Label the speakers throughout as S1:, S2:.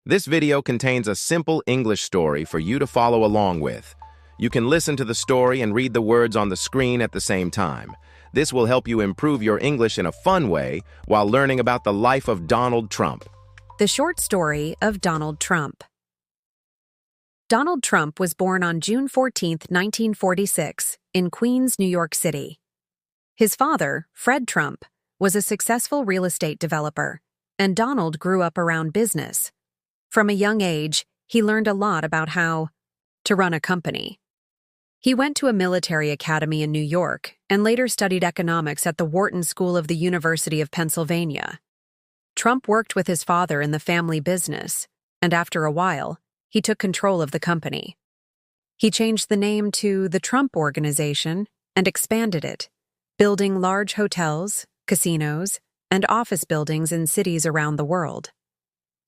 S1: This video contains a simple English story for you to follow along with. You can listen to the story and read the words on the screen at the same time. This will help you improve your English in a fun way while learning about the life of Donald Trump.
S2: The short story of Donald Trump. Donald Trump was born on June 14, 1946, in Queens, New York City. His father, Fred Trump, was a successful real estate developer, and Donald grew up around business. From a young age, he learned a lot about how to run a company. He went to a military academy in New York and later studied economics at the Wharton School of the University of Pennsylvania. Trump worked with his father in the family business, and after a while, he took control of the company. He changed the name to the Trump Organization and expanded it, building large hotels, casinos, and office buildings in cities around the world.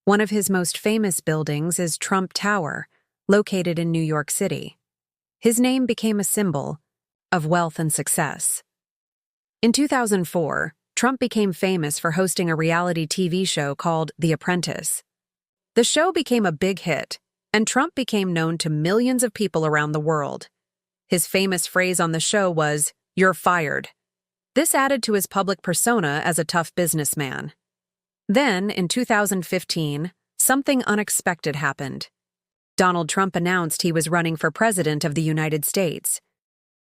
S2: One of his most famous buildings is Trump Tower, located in New York City. His name became a symbol of wealth and success. In 2004, Trump became famous for hosting a reality TV show called The Apprentice. The show became a big hit, and Trump became known to millions of people around the world. His famous phrase on the show was, "You're fired." This added to his public persona as a tough businessman. Then, in 2015, something unexpected happened. Donald Trump announced he was running for president of the United States.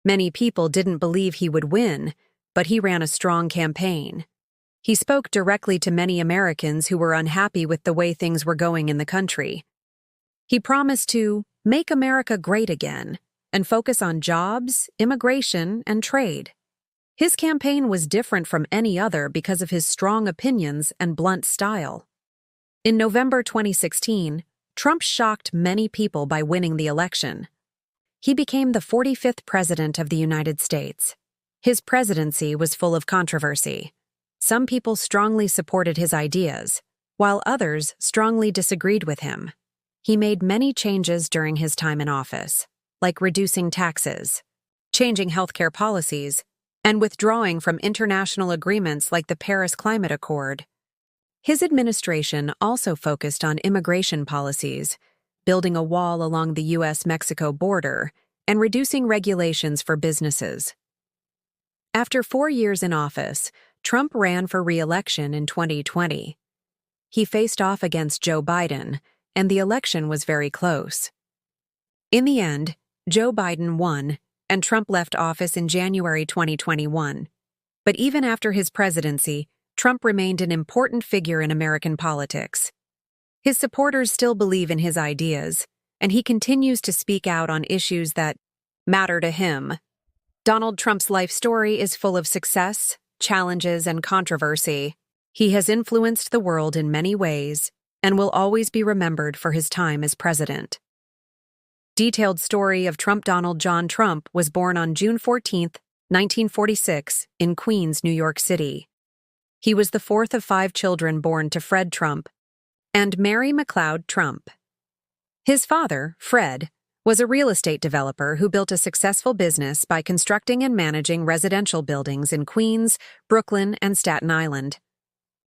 S2: Many people didn't believe he would win, but he ran a strong campaign. He spoke directly to many Americans who were unhappy with the way things were going in the country. He promised to make America great again and focus on jobs, immigration, and trade. His campaign was different from any other because of his strong opinions and blunt style. In November 2016, Trump shocked many people by winning the election. He became the 45th president of the United States. His presidency was full of controversy. Some people strongly supported his ideas, while others strongly disagreed with him. He made many changes during his time in office, like reducing taxes, changing healthcare policies, and withdrawing from international agreements like the Paris Climate Accord. His administration also focused on immigration policies, building a wall along the U.S.-Mexico border, and reducing regulations for businesses. After 4 years in office, Trump ran for re-election in 2020. He faced off against Joe Biden, and the election was very close. In the end, Joe Biden won, and Trump left office in January 2021. But even after his presidency, Trump remained an important figure in American politics. His supporters still believe in his ideas, and he continues to speak out on issues that matter to him. Donald Trump's life story is full of success, challenges, and controversy. He has influenced the world in many ways and will always be remembered for his time as president. Detailed story of Trump. Donald John Trump was born on June 14, 1946, in Queens, New York City. He was the fourth of 5 children born to Fred Trump and Mary McLeod Trump. His father, Fred, was a real estate developer who built a successful business by constructing and managing residential buildings in Queens, Brooklyn, and Staten Island.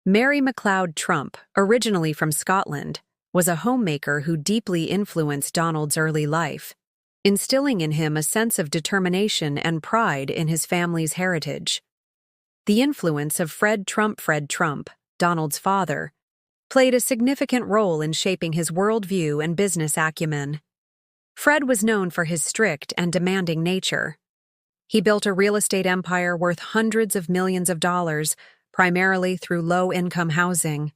S2: Mary McLeod Trump, originally from Scotland, was a homemaker who deeply influenced Donald's early life, instilling in him a sense of determination and pride in his family's heritage. The influence of Fred Trump, Donald's father, played a significant role in shaping his worldview and business acumen. Fred was known for his strict and demanding nature. He built a real estate empire worth hundreds of millions of dollars, primarily through low-income housing.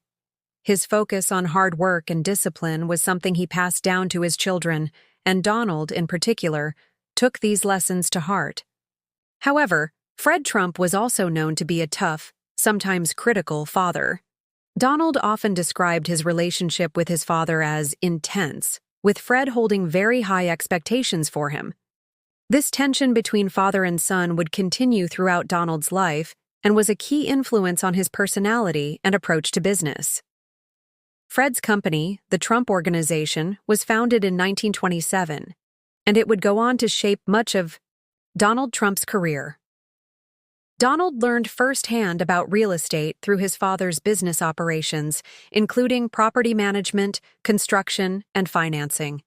S2: His focus on hard work and discipline was something he passed down to his children, and Donald, in particular, took these lessons to heart. However, Fred Trump was also known to be a tough, sometimes critical father. Donald often described his relationship with his father as intense, with Fred holding very high expectations for him. This tension between father and son would continue throughout Donald's life and was a key influence on his personality and approach to business. Fred's company, the Trump Organization, was founded in 1927, and it would go on to shape much of Donald Trump's career. Donald learned firsthand about real estate through his father's business operations, including property management, construction, and financing.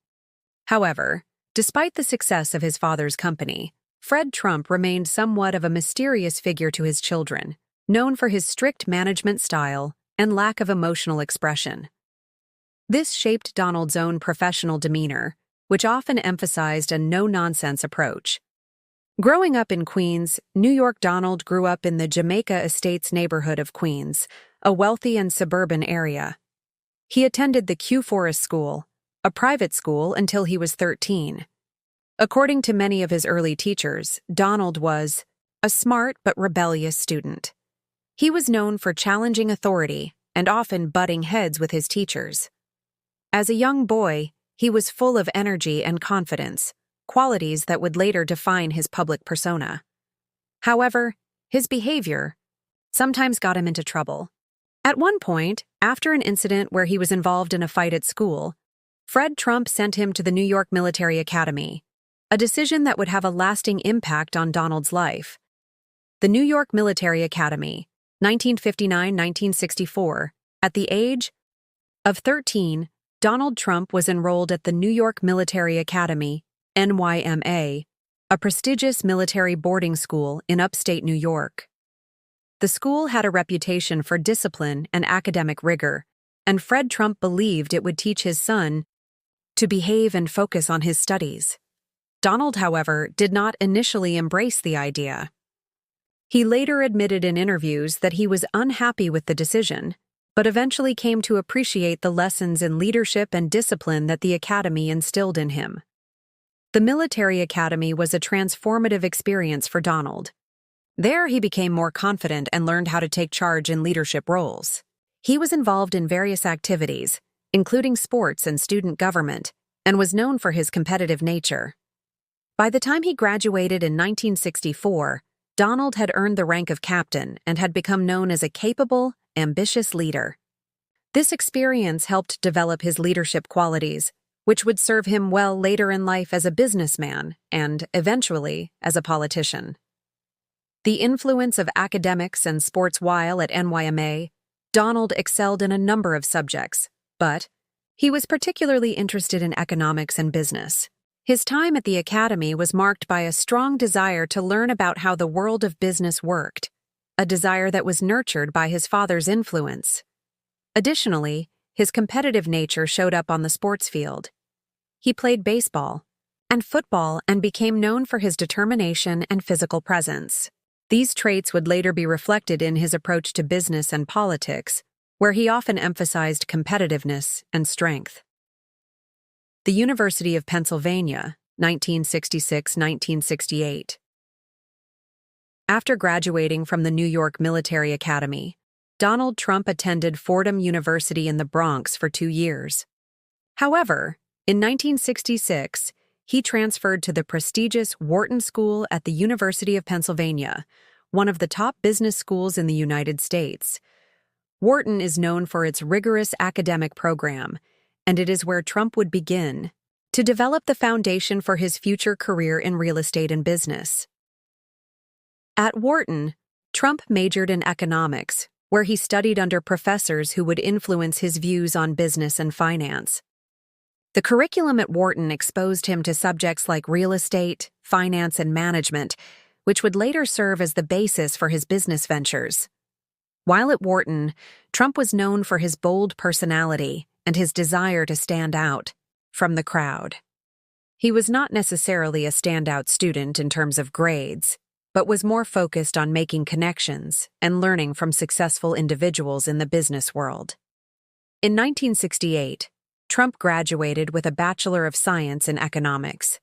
S2: However, despite the success of his father's company, Fred Trump remained somewhat of a mysterious figure to his children, known for his strict management style and lack of emotional expression. This shaped Donald's own professional demeanor, which often emphasized a no-nonsense approach. Growing up in Queens, New York, Donald grew up in the Jamaica Estates neighborhood of Queens, a wealthy and suburban area. He attended the Kew Forest School, a private school, until he was 13. According to many of his early teachers, Donald was a smart but rebellious student. He was known for challenging authority and often butting heads with his teachers. As a young boy, he was full of energy and confidence, qualities that would later define his public persona. However, his behavior sometimes got him into trouble. At one point, after an incident where he was involved in a fight at school, Fred Trump sent him to the New York Military Academy, a decision that would have a lasting impact on Donald's life. The New York Military Academy, 1959-1964, at the age of 13, Donald Trump was enrolled at the New York Military Academy, NYMA, a prestigious military boarding school in upstate New York. The school had a reputation for discipline and academic rigor, and Fred Trump believed it would teach his son to behave and focus on his studies. Donald, however, did not initially embrace the idea. He later admitted in interviews that he was unhappy with the decision, but eventually came to appreciate the lessons in leadership and discipline that the academy instilled in him. The military academy was a transformative experience for Donald. There he became more confident and learned how to take charge in leadership roles. He was involved in various activities, including sports and student government, and was known for his competitive nature. By the time he graduated in 1964, Donald had earned the rank of captain and had become known as a capable, ambitious leader. This experience helped develop his leadership qualities, which would serve him well later in life as a businessman and, eventually, as a politician. The influence of academics and sports. While at NYMA, Donald excelled in a number of subjects, but he was particularly interested in economics and business. His time at the academy was marked by a strong desire to learn about how the world of business worked, a desire that was nurtured by his father's influence. Additionally, his competitive nature showed up on the sports field. He played baseball and football and became known for his determination and physical presence. These traits would later be reflected in his approach to business and politics, where he often emphasized competitiveness and strength. The University of Pennsylvania, 1966-1968. After graduating from the New York Military Academy, Donald Trump attended Fordham University in the Bronx for 2 years. However, in 1966, he transferred to the prestigious Wharton School at the University of Pennsylvania, one of the top business schools in the United States. Wharton is known for its rigorous academic program, and it is where Trump would begin to develop the foundation for his future career in real estate and business. At Wharton, Trump majored in economics, where he studied under professors who would influence his views on business and finance. The curriculum at Wharton exposed him to subjects like real estate, finance, and management, which would later serve as the basis for his business ventures. While at Wharton, Trump was known for his bold personality and his desire to stand out from the crowd. He was not necessarily a standout student in terms of grades, but was more focused on making connections and learning from successful individuals in the business world. In 1968, Trump graduated with a Bachelor of Science in Economics.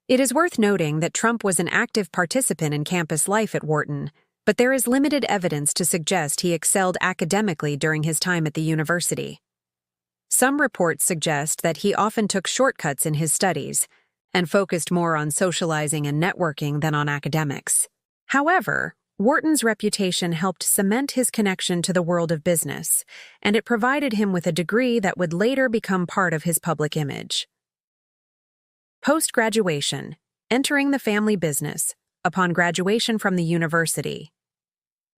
S2: It is worth noting that Trump was an active participant in campus life at Wharton, but there is limited evidence to suggest he excelled academically during his time at the university. Some reports suggest that he often took shortcuts in his studies and focused more on socializing and networking than on academics. However, Wharton's reputation helped cement his connection to the world of business, and it provided him with a degree that would later become part of his public image. Post-graduation, entering the family business. Upon graduation from the university,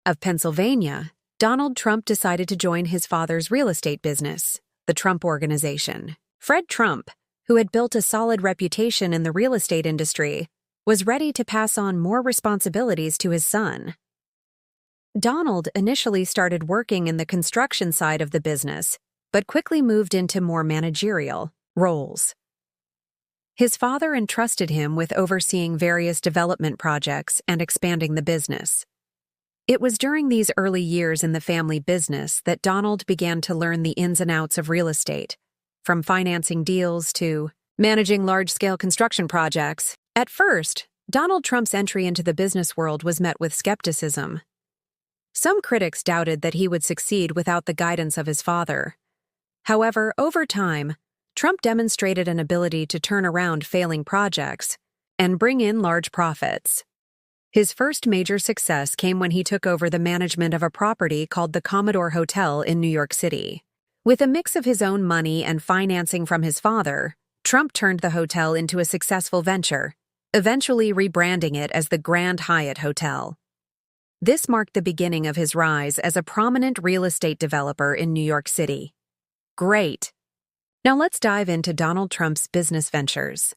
S2: of Pennsylvania, Donald Trump decided to join his father's real estate business, the Trump Organization. Fred Trump, who had built a solid reputation in the real estate industry, was ready to pass on more responsibilities to his son. Donald initially started working in the construction side of the business, but quickly moved into more managerial roles. His father entrusted him with overseeing various development projects and expanding the business. It was during these early years in the family business that Donald began to learn the ins and outs of real estate, from financing deals to managing large-scale construction projects. At first, Donald Trump's entry into the business world was met with skepticism. Some critics doubted that he would succeed without the guidance of his father. However, over time, Trump demonstrated an ability to turn around failing projects and bring in large profits. His first major success came when he took over the management of a property called the Commodore Hotel in New York City. With a mix of his own money and financing from his father, Trump turned the hotel into a successful venture, eventually rebranding it as the Grand Hyatt Hotel. This marked the beginning of his rise as a prominent real estate developer in New York City. Great! Now let's dive into Donald Trump's business ventures.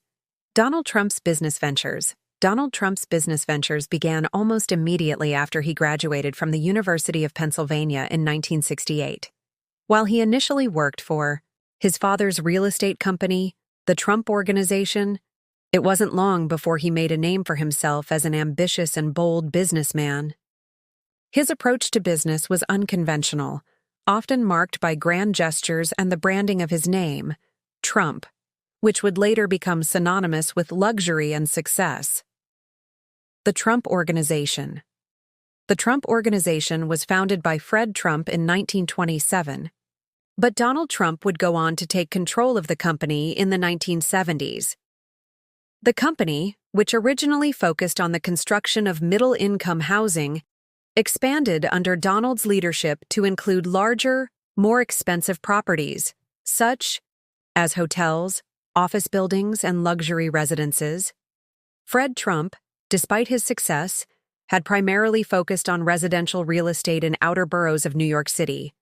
S2: Donald Trump's business ventures began almost immediately after he graduated from the University of Pennsylvania in 1968. While he initially worked for his father's real estate company, the Trump Organization, it wasn't long before he made a name for himself as an ambitious and bold businessman. His approach to business was unconventional, often marked by grand gestures and the branding of his name, Trump, which would later become synonymous with luxury and success. The Trump Organization. The Trump Organization was founded by Fred Trump in 1927, but Donald Trump would go on to take control of the company in the 1970s. The company, which originally focused on the construction of middle-income housing, expanded under Donald's leadership to include larger, more expensive properties, such as hotels, office buildings, and luxury residences. Fred Trump, despite his success, had primarily focused on residential real estate in outer boroughs of New York City,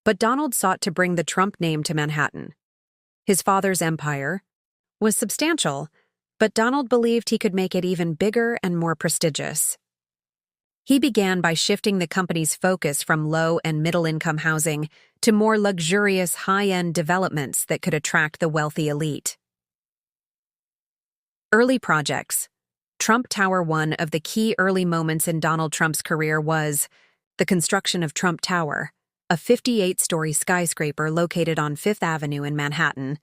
S2: but Donald sought to bring the Trump name to Manhattan. His father's empire was substantial, but Donald believed he could make it even bigger and more prestigious. He began by shifting the company's focus from low- and middle-income housing to more luxurious high-end developments that could attract the wealthy elite. Early projects. Trump Tower. One of the key early moments in Donald Trump's career was the construction of Trump Tower, a 58-story skyscraper located on Fifth Avenue in Manhattan.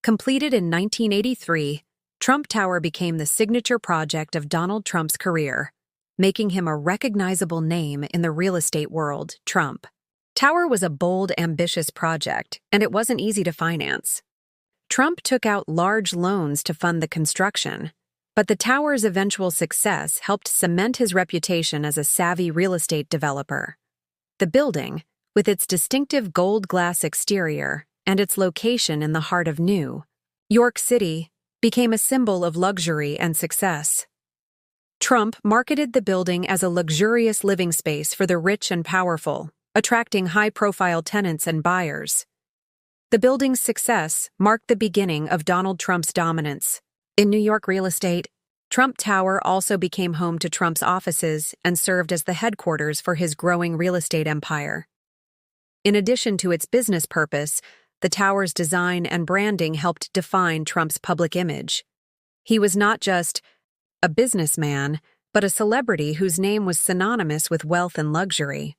S2: Completed in 1983, Trump Tower became the signature project of Donald Trump's career, making him a recognizable name in the real estate world. Trump Tower was a bold, ambitious project, and it wasn't easy to finance. Trump took out large loans to fund the construction, but the tower's eventual success helped cement his reputation as a savvy real estate developer. The building, with its distinctive gold glass exterior and its location in the heart of New York City, became a symbol of luxury and success. Trump marketed the building as a luxurious living space for the rich and powerful, attracting high-profile tenants and buyers. The building's success marked the beginning of Donald Trump's dominance. In New York real estate, Trump Tower also became home to Trump's offices and served as the headquarters for his growing real estate empire. In addition to its business purpose, the tower's design and branding helped define Trump's public image. He was not just a businessman, but a celebrity whose name was synonymous with wealth and luxury.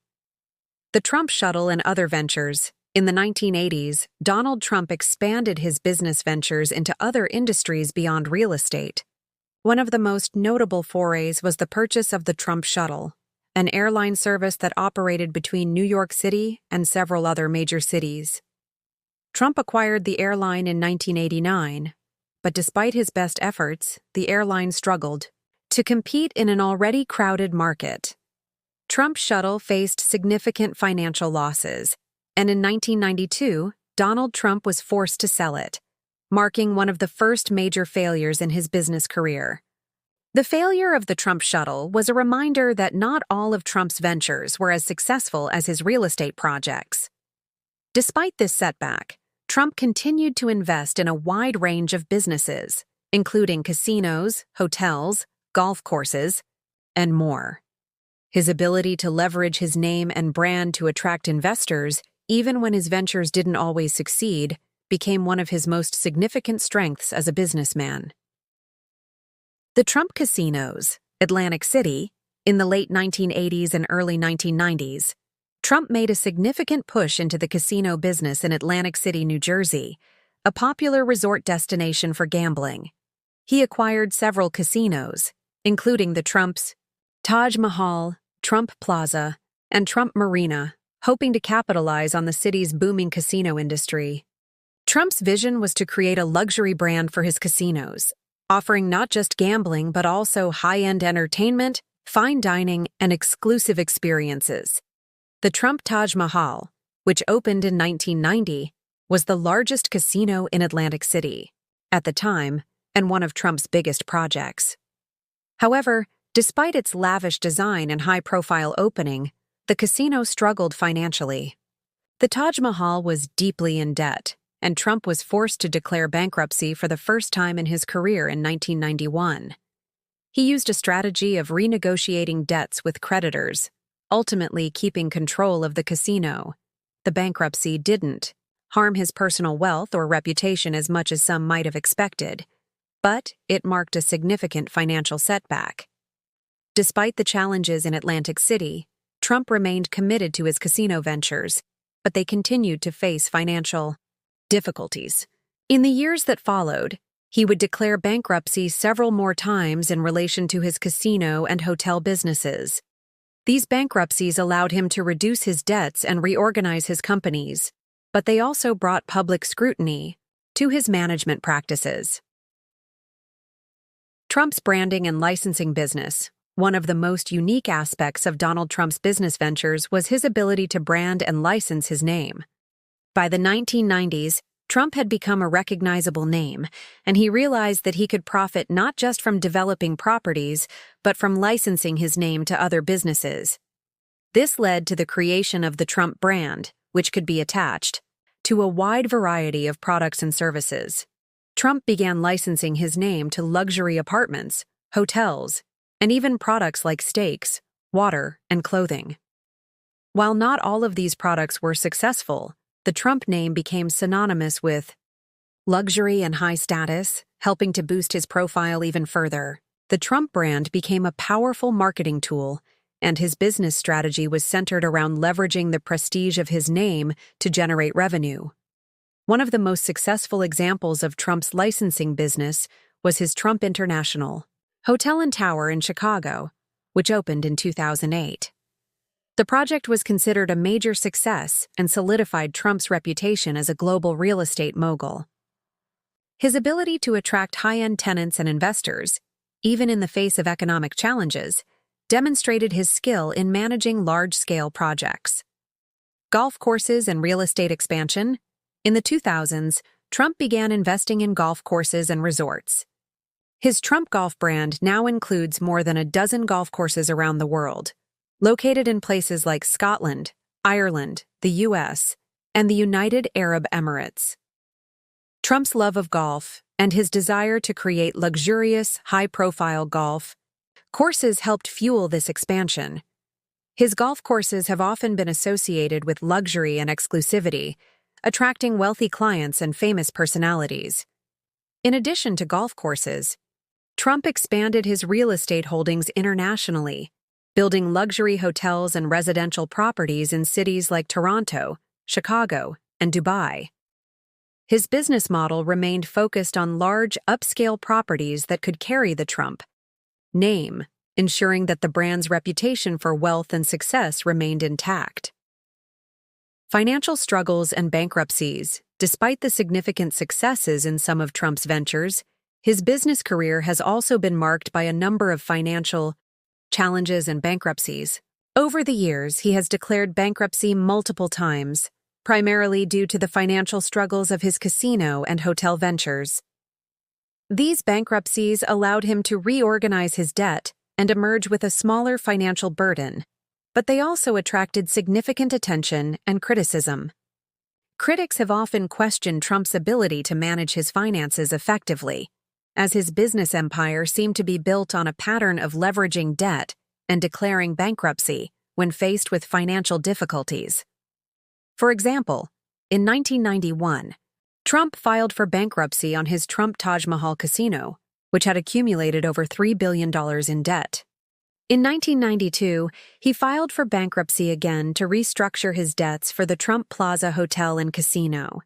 S2: The Trump Shuttle and other ventures. In the 1980s, Donald Trump expanded his business ventures into other industries beyond real estate. One of the most notable forays was the purchase of the Trump Shuttle, an airline service that operated between New York City and several other major cities. Trump acquired the airline in 1989, but despite his best efforts, the airline struggled to compete in an already crowded market. Trump Shuttle faced significant financial losses, and in 1992, Donald Trump was forced to sell it, marking one of the first major failures in his business career. The failure of the Trump shuttle was a reminder that not all of Trump's ventures were as successful as his real estate projects. Despite this setback, Trump continued to invest in a wide range of businesses, including casinos, hotels, golf courses, and more. His ability to leverage his name and brand to attract investors, even when his ventures didn't always succeed, became one of his most significant strengths as a businessman. The Trump casinos, Atlantic City, in the late 1980s and early 1990s, Trump made a significant push into the casino business in Atlantic City, New Jersey, a popular resort destination for gambling. He acquired several casinos, including the Trump's Taj Mahal, Trump Plaza, and Trump Marina, hoping to capitalize on the city's booming casino industry. Trump's vision was to create a luxury brand for his casinos, offering not just gambling but also high-end entertainment, fine dining, and exclusive experiences. The Trump Taj Mahal, which opened in 1990, was the largest casino in Atlantic City, at the time, and one of Trump's biggest projects. However, despite its lavish design and high-profile opening, the casino struggled financially. The Taj Mahal was deeply in debt, and Trump was forced to declare bankruptcy for the first time in his career in 1991. He used a strategy of renegotiating debts with creditors, ultimately keeping control of the casino. The bankruptcy didn't harm his personal wealth or reputation as much as some might have expected, but it marked a significant financial setback. Despite the challenges in Atlantic City, Trump remained committed to his casino ventures, but they continued to face financial difficulties. In the years that followed, he would declare bankruptcy several more times in relation to his casino and hotel businesses. These bankruptcies allowed him to reduce his debts and reorganize his companies, but they also brought public scrutiny to his management practices. Trump's branding and licensing business. One of the most unique aspects of Donald Trump's business ventures was his ability to brand and license his name. By the 1990s, Trump had become a recognizable name, and he realized that he could profit not just from developing properties, but from licensing his name to other businesses. This led to the creation of the Trump brand, which could be attached to a wide variety of products and services. Trump began licensing his name to luxury apartments, hotels, and even products like steaks, water, and clothing. While not all of these products were successful, the Trump name became synonymous with luxury and high status, helping to boost his profile even further. The Trump brand became a powerful marketing tool, and his business strategy was centered around leveraging the prestige of his name to generate revenue. One of the most successful examples of Trump's licensing business was his Trump International Hotel and Tower in Chicago, which opened in 2008. The project was considered a major success and solidified Trump's reputation as a global real estate mogul. His ability to attract high-end tenants and investors, even in the face of economic challenges, demonstrated his skill in managing large-scale projects. Golf courses and real estate expansion. In the 2000s, Trump began investing in golf courses and resorts. His Trump Golf brand now includes more than a dozen golf courses around the world, located in places like Scotland, Ireland, the U.S., and the United Arab Emirates. Trump's love of golf and his desire to create luxurious, high-profile golf courses helped fuel this expansion. His golf courses have often been associated with luxury and exclusivity, attracting wealthy clients and famous personalities. In addition to golf courses, Trump expanded his real estate holdings internationally, building luxury hotels and residential properties in cities like Toronto, Chicago, and Dubai. His business model remained focused on large, upscale properties that could carry the Trump name, ensuring that the brand's reputation for wealth and success remained intact. Financial struggles and bankruptcies. Despite the significant successes in some of Trump's ventures, his business career has also been marked by a number of financial challenges and bankruptcies. Over the years, he has declared bankruptcy multiple times, primarily due to the financial struggles of his casino and hotel ventures. These bankruptcies allowed him to reorganize his debt and emerge with a smaller financial burden, but they also attracted significant attention and criticism. Critics have often questioned Trump's ability to manage his finances effectively, as his business empire seemed to be built on a pattern of leveraging debt and declaring bankruptcy when faced with financial difficulties. For example, in 1991, Trump filed for bankruptcy on his Trump Taj Mahal casino, which had accumulated over $3 billion in debt. In 1992, he filed for bankruptcy again to restructure his debts for the Trump Plaza Hotel and Casino.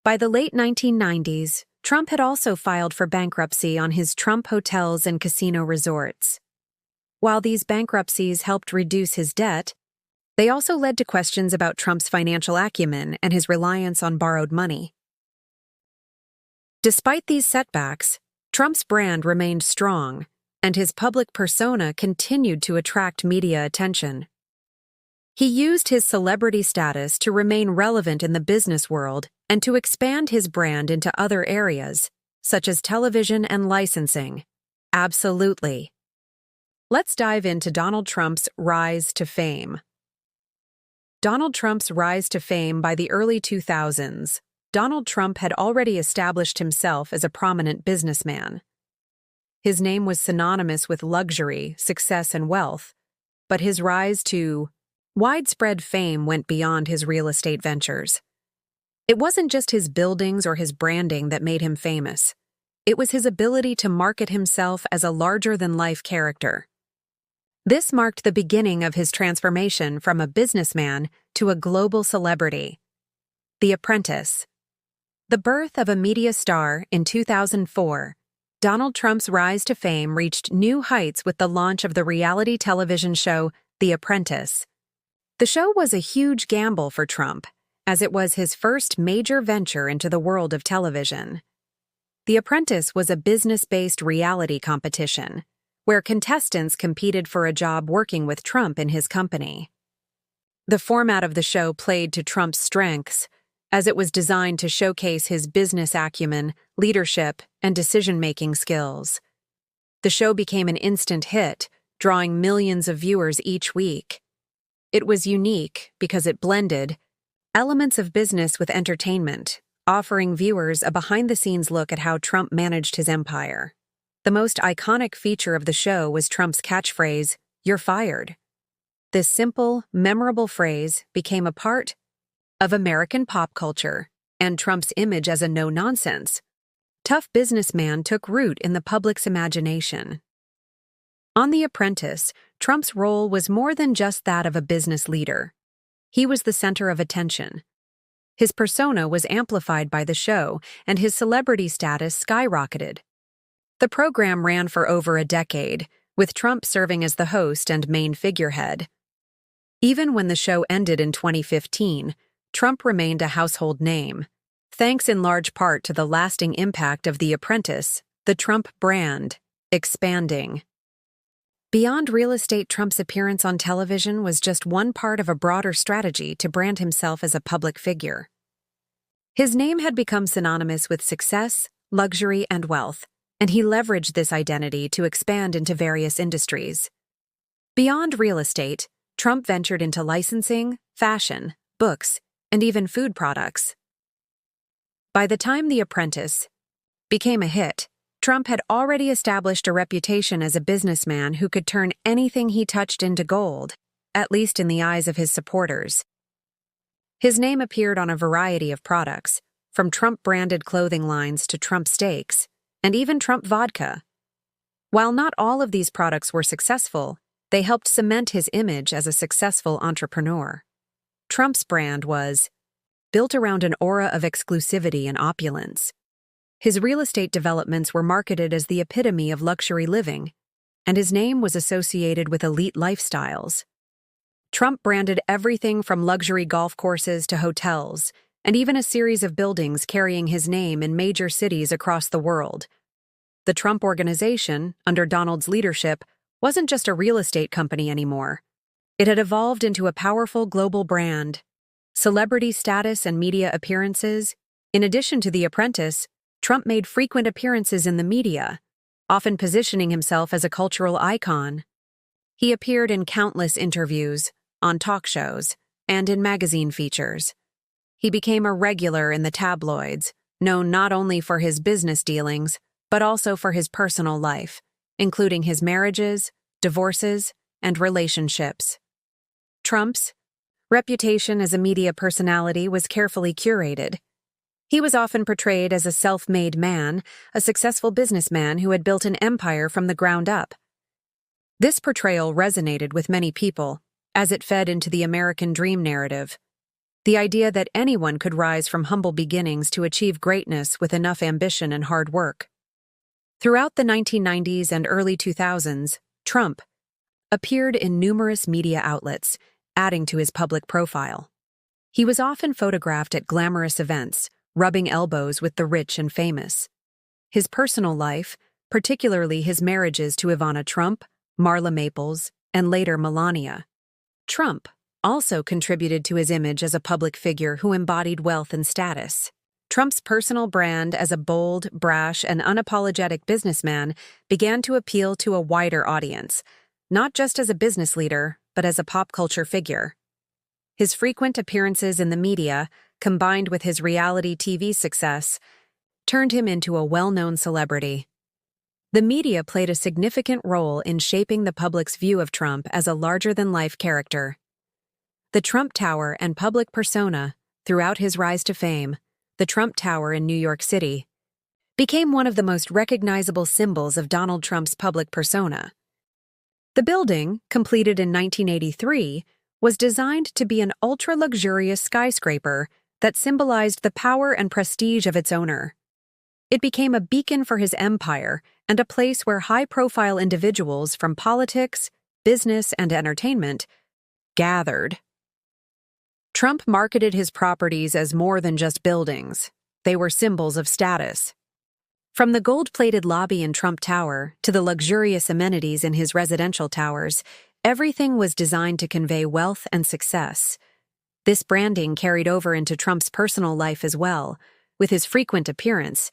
S2: By the late 1990s, Trump had also filed for bankruptcy on his Trump hotels and casino resorts. While these bankruptcies helped reduce his debt, they also led to questions about Trump's financial acumen and his reliance on borrowed money. Despite these setbacks, Trump's brand remained strong, and his public persona continued to attract media attention. He used his celebrity status to remain relevant in the business world and to expand his brand into other areas, such as television and licensing. Absolutely. Let's dive into Donald Trump's rise to fame. Donald Trump's rise to fame. By the early 2000s, Donald Trump had already established himself as a prominent businessman. His name was synonymous with luxury, success, and wealth, but his rise to widespread fame went beyond his real estate ventures. It wasn't just his buildings or his branding that made him famous. It was his ability to market himself as a larger-than-life character. This marked the beginning of his transformation from a businessman to a global celebrity. The Apprentice. The birth of a media star in 2004, Donald Trump's rise to fame reached new heights with the launch of the reality television show The Apprentice. The show was a huge gamble for Trump, as it was his first major venture into the world of television. The Apprentice was a business-based reality competition, where contestants competed for a job working with Trump in his company. The format of the show played to Trump's strengths, as it was designed to showcase his business acumen, leadership, and decision-making skills. The show became an instant hit, drawing millions of viewers each week. It was unique because it blended elements of business with entertainment, offering viewers a behind-the-scenes look at how Trump managed his empire. The most iconic feature of the show was Trump's catchphrase, "You're fired." This simple, memorable phrase became a part of American pop culture, and Trump's image as a no-nonsense, tough businessman took root in the public's imagination. On The Apprentice, Trump's role was more than just that of a business leader. He was the center of attention. His persona was amplified by the show, and his celebrity status skyrocketed. The program ran for over a decade, with Trump serving as the host and main figurehead. Even when the show ended in 2015, Trump remained a household name, thanks in large part to the lasting impact of The Apprentice, the Trump brand, expanding. Beyond real estate, Trump's appearance on television was just one part of a broader strategy to brand himself as a public figure. His name had become synonymous with success, luxury, and wealth, and he leveraged this identity to expand into various industries. Beyond real estate, Trump ventured into licensing, fashion, books, and even food products. By the time The Apprentice became a hit, Trump had already established a reputation as a businessman who could turn anything he touched into gold, at least in the eyes of his supporters. His name appeared on a variety of products, from Trump-branded clothing lines to Trump steaks, and even Trump vodka. While not all of these products were successful, they helped cement his image as a successful entrepreneur. Trump's brand was built around an aura of exclusivity and opulence. His real estate developments were marketed as the epitome of luxury living, and his name was associated with elite lifestyles. Trump branded everything from luxury golf courses to hotels, and even a series of buildings carrying his name in major cities across the world. The Trump Organization, under Donald's leadership, wasn't just a real estate company anymore. It had evolved into a powerful global brand. Celebrity status and media appearances. In addition to The Apprentice, Trump made frequent appearances in the media, often positioning himself as a cultural icon. He appeared in countless interviews, on talk shows, and in magazine features. He became a regular in the tabloids, known not only for his business dealings, but also for his personal life, including his marriages, divorces, and relationships. Trump's reputation as a media personality was carefully curated. He was often portrayed as a self-made man, a successful businessman who had built an empire from the ground up. This portrayal resonated with many people, as it fed into the American dream narrative, the idea that anyone could rise from humble beginnings to achieve greatness with enough ambition and hard work. Throughout the 1990s and early 2000s, Trump appeared in numerous media outlets, adding to his public profile. He was often photographed at glamorous events, rubbing elbows with the rich and famous. His personal life, particularly his marriages to Ivana Trump, Marla Maples, and later Melania Trump, also contributed to his image as a public figure who embodied wealth and status. Trump's personal brand as a bold, brash, and unapologetic businessman began to appeal to a wider audience, not just as a business leader, but as a pop culture figure. His frequent appearances in the media, combined with his reality TV success, turned him into a well-known celebrity. The media played a significant role in shaping the public's view of Trump as a larger-than-life character. The Trump Tower and public persona, throughout his rise to fame, the Trump Tower in New York City, became one of the most recognizable symbols of Donald Trump's public persona. The building, completed in 1983, was designed to be an ultra-luxurious skyscraper that symbolized the power and prestige of its owner. It became a beacon for his empire and a place where high-profile individuals from politics, business, and entertainment gathered. Trump marketed his properties as more than just buildings. They were symbols of status. From the gold-plated lobby in Trump Tower to the luxurious amenities in his residential towers, everything was designed to convey wealth and success. This branding carried over into Trump's personal life as well, with his frequent appearance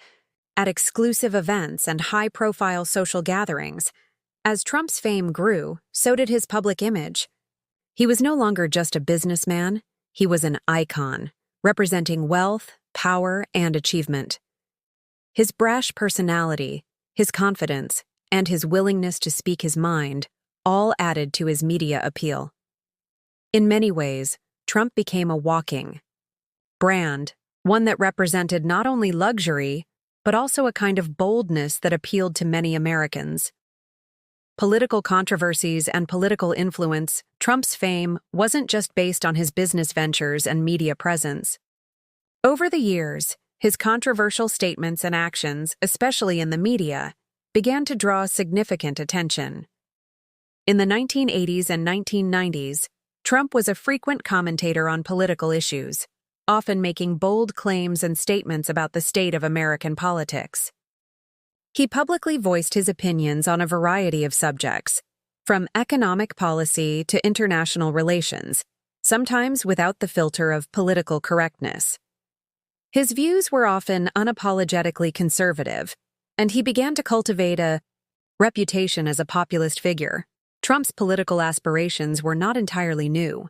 S2: at exclusive events and high-profile social gatherings. As Trump's fame grew, so did his public image. He was no longer just a businessman, he was an icon, representing wealth, power, and achievement. His brash personality, his confidence, and his willingness to speak his mind all added to his media appeal. In many ways, Trump became a walking brand, one that represented not only luxury, but also a kind of boldness that appealed to many Americans. Political controversies and political influence, Trump's fame wasn't just based on his business ventures and media presence. Over the years, his controversial statements and actions, especially in the media, began to draw significant attention. In the 1980s and 1990s, Trump was a frequent commentator on political issues, often making bold claims and statements about the state of American politics. He publicly voiced his opinions on a variety of subjects, from economic policy to international relations, sometimes without the filter of political correctness. His views were often unapologetically conservative, and he began to cultivate a reputation as a populist figure. Trump's political aspirations were not entirely new.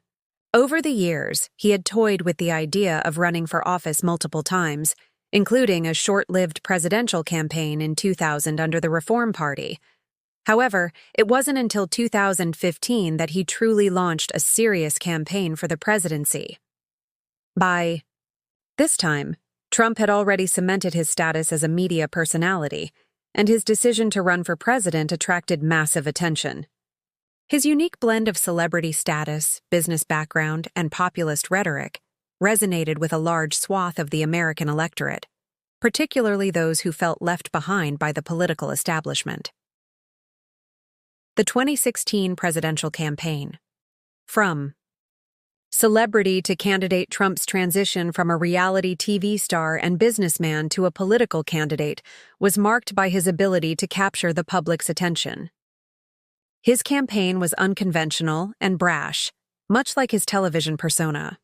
S2: Over the years, he had toyed with the idea of running for office multiple times, including a short-lived presidential campaign in 2000 under the Reform Party. However, it wasn't until 2015 that he truly launched a serious campaign for the presidency. By this time, Trump had already cemented his status as a media personality, and his decision to run for president attracted massive attention. His unique blend of celebrity status, business background, and populist rhetoric resonated with a large swath of the American electorate, particularly those who felt left behind by the political establishment. The 2016 presidential campaign. From celebrity to candidate, Trump's transition from a reality TV star and businessman to a political candidate was marked by his ability to capture the public's attention. His campaign was unconventional and brash, much like his television persona.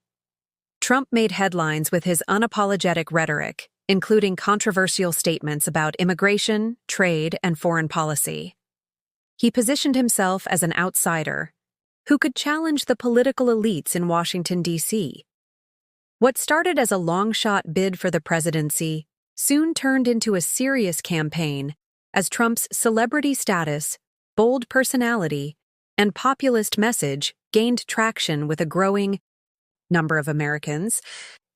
S2: Trump made headlines with his unapologetic rhetoric, including controversial statements about immigration, trade, and foreign policy. He positioned himself as an outsider who could challenge the political elites in Washington, D.C. What started as a long-shot bid for the presidency soon turned into a serious campaign as Trump's celebrity status, bold personality, and populist message gained traction with a growing number of Americans.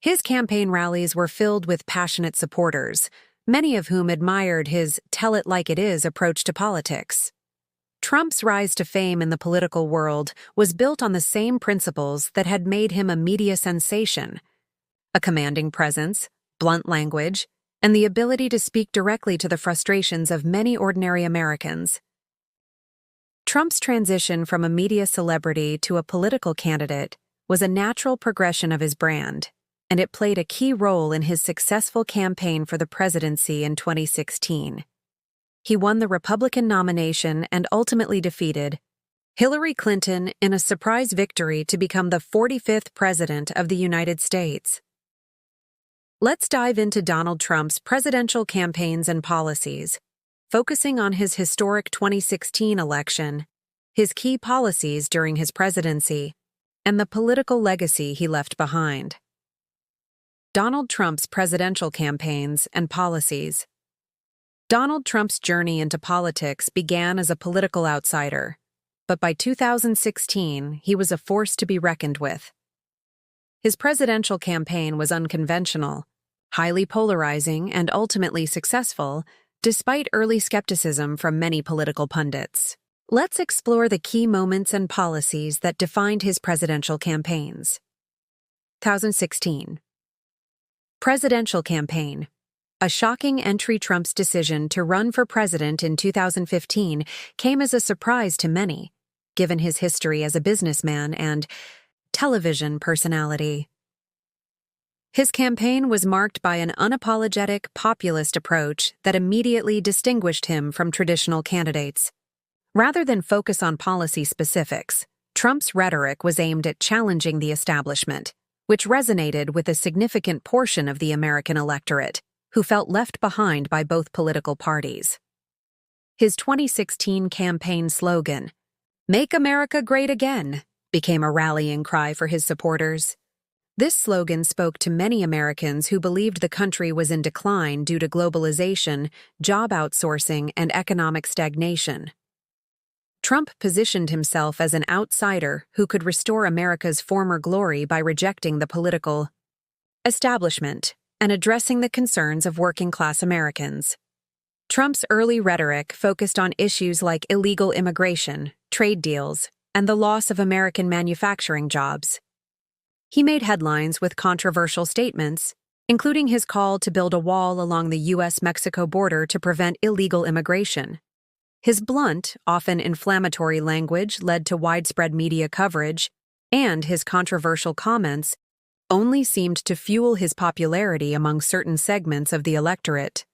S2: His campaign rallies were filled with passionate supporters, many of whom admired his tell-it-like-it-is approach to politics. Trump's rise to fame in the political world was built on the same principles that had made him a media sensation: a commanding presence, blunt language, and the ability to speak directly to the frustrations of many ordinary Americans. Trump's transition from a media celebrity to a political candidate was a natural progression of his brand, and it played a key role in his successful campaign for the presidency in 2016. He won the Republican nomination and ultimately defeated Hillary Clinton in a surprise victory to become the 45th President of the United States. Let's dive into Donald Trump's presidential campaigns and policies, focusing on his historic 2016 election, his key policies during his presidency, and the political legacy he left behind. Donald Trump's presidential campaigns and policies. Donald Trump's journey into politics began as a political outsider, but by 2016, he was a force to be reckoned with. His presidential campaign was unconventional, highly polarizing, and ultimately successful, despite early skepticism from many political pundits. Let's explore the key moments and policies that defined his presidential campaigns. 2016. Presidential campaign. A shocking entry. Trump's decision to run for president in 2015 came as a surprise to many, given his history as a businessman and television personality. His campaign was marked by an unapologetic, populist approach that immediately distinguished him from traditional candidates. Rather than focus on policy specifics, Trump's rhetoric was aimed at challenging the establishment, which resonated with a significant portion of the American electorate, who felt left behind by both political parties. His 2016 campaign slogan, "Make America Great Again," became a rallying cry for his supporters. This slogan spoke to many Americans who believed the country was in decline due to globalization, job outsourcing, and economic stagnation. Trump positioned himself as an outsider who could restore America's former glory by rejecting the political establishment and addressing the concerns of working-class Americans. Trump's early rhetoric focused on issues like illegal immigration, trade deals, and the loss of American manufacturing jobs. He made headlines with controversial statements, including his call to build a wall along the U.S.-Mexico border to prevent illegal immigration. His blunt, often inflammatory language led to widespread media coverage, and his controversial comments only seemed to fuel his popularity among certain segments of the electorate.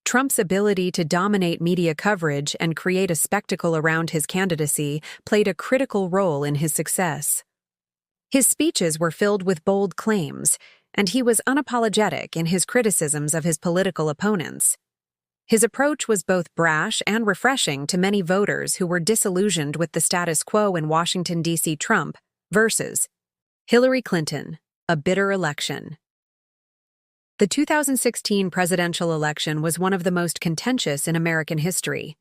S2: Trump's ability to dominate media coverage and create a spectacle around his candidacy played a critical role in his success. His speeches were filled with bold claims, and he was unapologetic in his criticisms of his political opponents. His approach was both brash and refreshing to many voters who were disillusioned with the status quo in Washington, D.C. Trump versus Hillary Clinton, a bitter election. The 2016 presidential election was one of the most contentious in American history.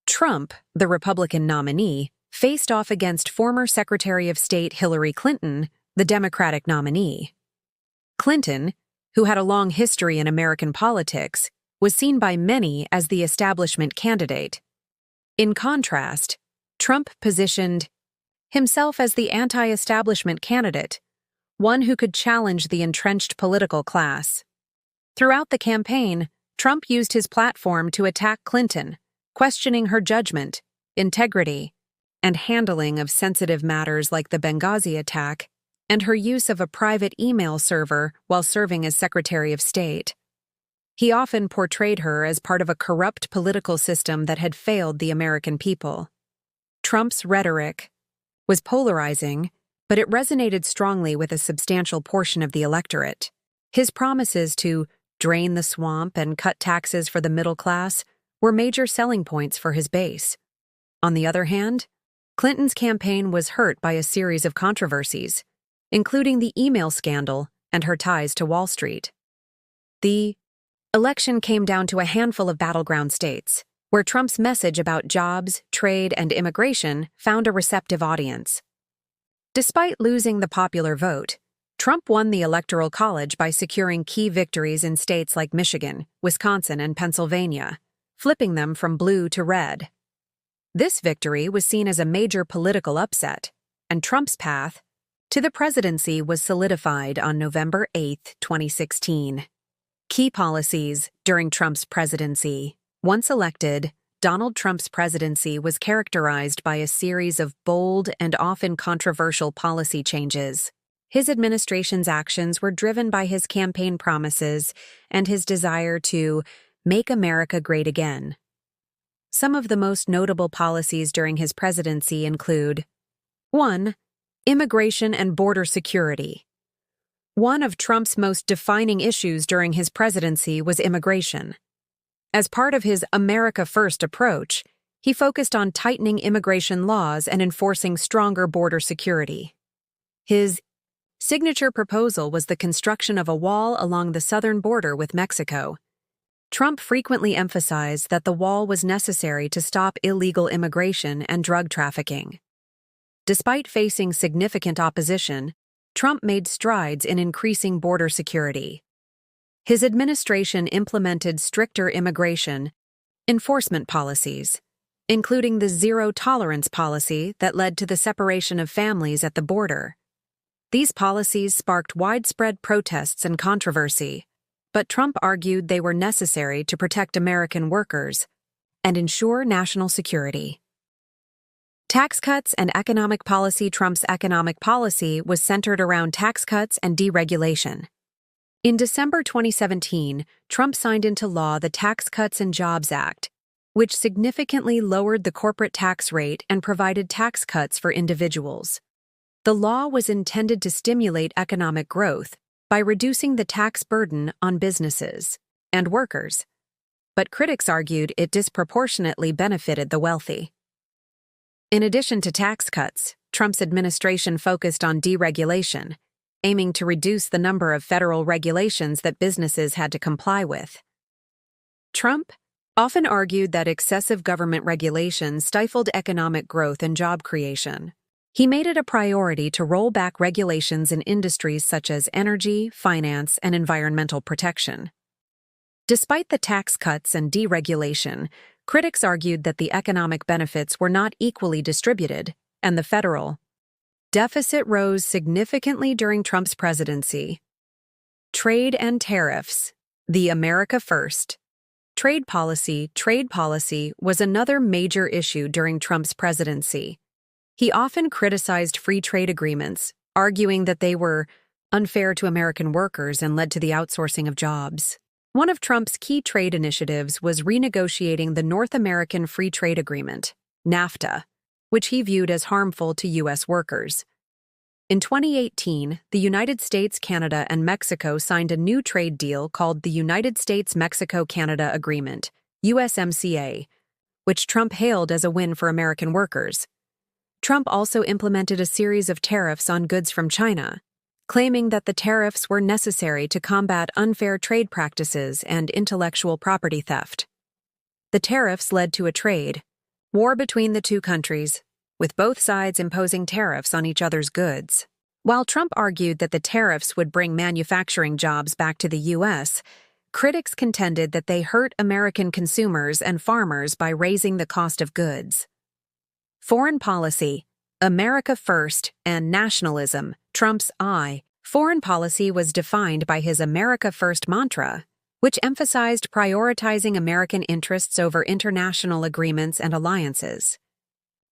S2: Trump, the Republican nominee, faced off against former Secretary of State Hillary Clinton, the Democratic nominee. Clinton, who had a long history in American politics, was seen by many as the establishment candidate. In contrast, Trump positioned himself as the anti-establishment candidate, one who could challenge the entrenched political class. Throughout the campaign, Trump used his platform to attack Clinton, questioning her judgment, integrity, and handling of sensitive matters like the Benghazi attack and her use of a private email server while serving as Secretary of State. He often portrayed her as part of a corrupt political system that had failed the American people. Trump's rhetoric was polarizing, but it resonated strongly with a substantial portion of the electorate. His promises to drain the swamp, and cut taxes for the middle class were major selling points for his base. On the other hand, Clinton's campaign was hurt by a series of controversies, including the email scandal and her ties to Wall Street. The election came down to a handful of battleground states, where Trump's message about jobs, trade, and immigration found a receptive audience. Despite losing the popular vote, Trump won the Electoral College by securing key victories in states like Michigan, Wisconsin, and Pennsylvania, flipping them from blue to red. This victory was seen as a major political upset, and Trump's path to the presidency was solidified on November 8, 2016. Key policies during Trump's presidency. Once elected, Donald Trump's presidency was characterized by a series of bold and often controversial policy changes. His administration's actions were driven by his campaign promises and his desire to make America great again. Some of the most notable policies during his presidency include 1. Immigration and border security. One of Trump's most defining issues during his presidency was immigration. As part of his America First approach, he focused on tightening immigration laws and enforcing stronger border security. His signature proposal was the construction of a wall along the southern border with Mexico. Trump frequently emphasized that the wall was necessary to stop illegal immigration and drug trafficking. Despite facing significant opposition, Trump made strides in increasing border security. His administration implemented stricter immigration enforcement policies, including the zero-tolerance policy that led to the separation of families at the border. These policies sparked widespread protests and controversy, but Trump argued they were necessary to protect American workers and ensure national security. Tax cuts and economic policy. Trump's economic policy was centered around tax cuts and deregulation. In December 2017, Trump signed into law the Tax Cuts and Jobs Act, which significantly lowered the corporate tax rate and provided tax cuts for individuals. The law was intended to stimulate economic growth by reducing the tax burden on businesses and workers, but critics argued it disproportionately benefited the wealthy. In addition to tax cuts, Trump's administration focused on deregulation, aiming to reduce the number of federal regulations that businesses had to comply with. Trump often argued that excessive government regulation stifled economic growth and job creation. He made it a priority to roll back regulations in industries such as energy, finance, and environmental protection. Despite the tax cuts and deregulation, critics argued that the economic benefits were not equally distributed, and the federal deficit rose significantly during Trump's presidency. Trade and tariffs. The America First trade policy was another major issue during Trump's presidency. He often criticized free trade agreements, arguing that they were unfair to American workers and led to the outsourcing of jobs. One of Trump's key trade initiatives was renegotiating the North American Free Trade Agreement, NAFTA, which he viewed as harmful to U.S. workers. In 2018, the United States, Canada, and Mexico signed a new trade deal called the United States-Mexico-Canada Agreement, USMCA, which Trump hailed as a win for American workers. Trump also implemented a series of tariffs on goods from China, claiming that the tariffs were necessary to combat unfair trade practices and intellectual property theft. The tariffs led to a trade war between the two countries, with both sides imposing tariffs on each other's goods. While Trump argued that the tariffs would bring manufacturing jobs back to the U.S., critics contended that they hurt American consumers and farmers by raising the cost of goods. Foreign policy, America First, and nationalism. Trump's foreign policy was defined by his America First mantra, which emphasized prioritizing American interests over international agreements and alliances.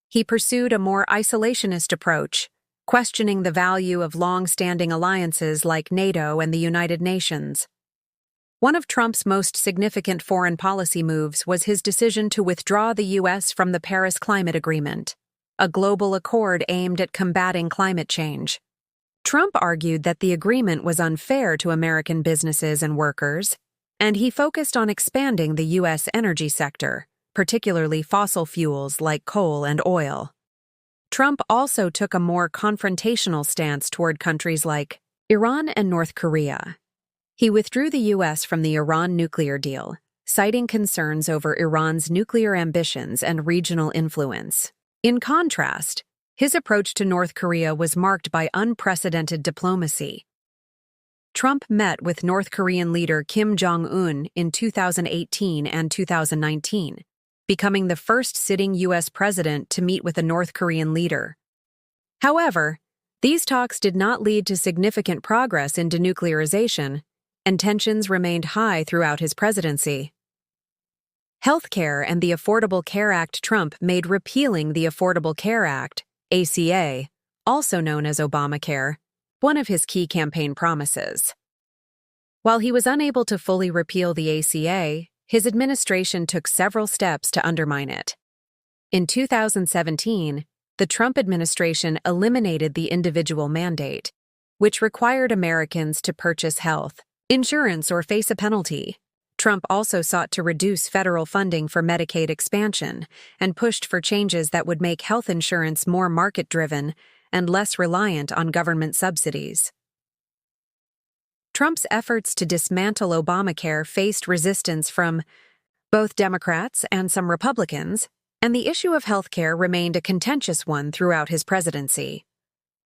S2: He pursued a more isolationist approach, questioning the value of long-standing alliances like NATO and the United Nations. One of Trump's most significant foreign policy moves was his decision to withdraw the U.S. from the Paris Climate Agreement, a global accord aimed at combating climate change. Trump argued that the agreement was unfair to American businesses and workers, and he focused on expanding the U.S. energy sector, particularly fossil fuels like coal and oil. Trump also took a more confrontational stance toward countries like Iran and North Korea. He withdrew the U.S. from the Iran nuclear deal, citing concerns over Iran's nuclear ambitions and regional influence. In contrast, his approach to North Korea was marked by unprecedented diplomacy. Trump met with North Korean leader Kim Jong-un in 2018 and 2019, becoming the first sitting U.S. president to meet with a North Korean leader. However, these talks did not lead to significant progress in denuclearization, and tensions remained high throughout his presidency. Healthcare and the Affordable Care Act. Trump made repealing the Affordable Care Act, ACA, also known as Obamacare, one of his key campaign promises. While he was unable to fully repeal the ACA, his administration took several steps to undermine it. In 2017, the Trump administration eliminated the individual mandate, which required Americans to purchase health insurance or face a penalty. Trump also sought to reduce federal funding for Medicaid expansion and pushed for changes that would make health insurance more market-driven and less reliant on government subsidies. Trump's efforts to dismantle Obamacare faced resistance from both Democrats and some Republicans, and the issue of health care remained a contentious one throughout his presidency.